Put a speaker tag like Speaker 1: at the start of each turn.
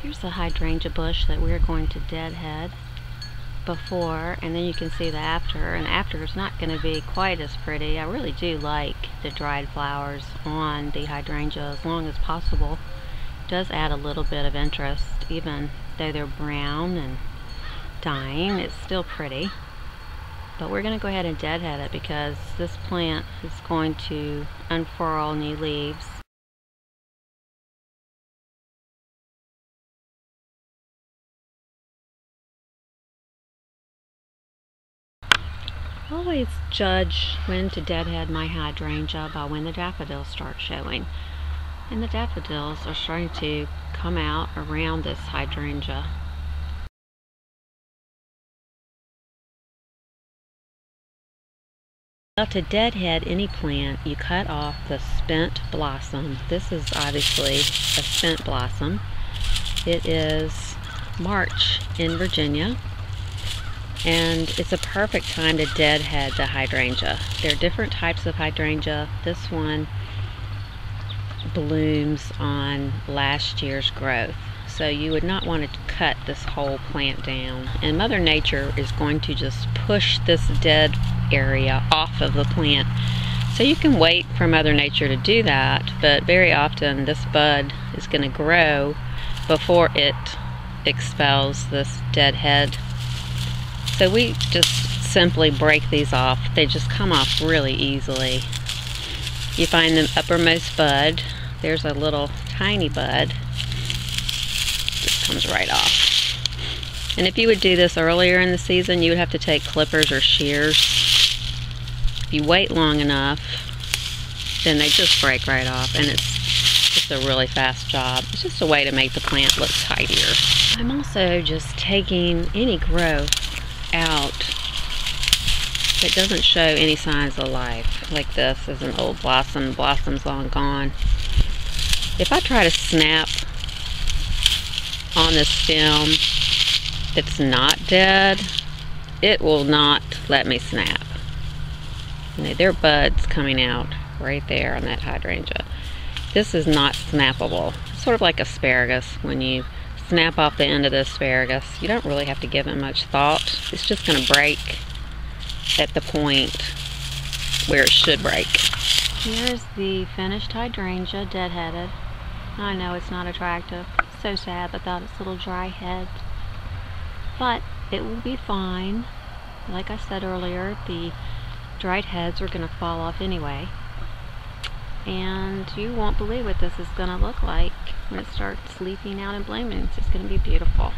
Speaker 1: Here's the hydrangea bush that we're going to deadhead before, and then you can see the after, and after is not going to be quite as pretty. I really do like the dried flowers on the hydrangea as long as possible. It does add a little bit of interest, even though they're brown and dying, it's still pretty. But we're going to go ahead and deadhead it because this plant is going to unfurl new leaves. I always judge when to deadhead my hydrangea by when the daffodils start showing. And the daffodils are starting to come out around this hydrangea. Now, to deadhead any plant, you cut off the spent blossom. This is obviously a spent blossom. It is March in Virginia, and it's a perfect time to deadhead the hydrangea. There are different types of hydrangea. This one blooms on last year's growth, so you would not want to cut this whole plant down, and Mother Nature is going to just push this dead area off of the plant. So you can wait for Mother Nature to do that, but very often this bud is going to grow before it expels this deadhead. So we just simply break these off. They just come off really easily. You find the uppermost bud. There's a little tiny bud. Just comes right off. And if you would do this earlier in the season, you would have to take clippers or shears. If you wait long enough, then they just break right off, and it's just a really fast job. It's just a way to make the plant look tidier. I'm also just taking any growth out that doesn't show any signs of life. Like this is an old blossom. The blossom's long gone. If I try to snap on this stem that's not dead, it will not let me snap. You know, there are buds coming out right there on that hydrangea. This is not snappable. It's sort of like asparagus. When you snap off the end of the asparagus, you don't really have to give it much thought. It's just going to break at the point where it should break. Here's the finished hydrangea, deadheaded. I know it's not attractive. So sad without its little dry head. But it will be fine. Like I said earlier, the dried heads are going to fall off anyway. And you won't believe what this is going to look like when it starts leafing out and blooming. It's just going to be beautiful.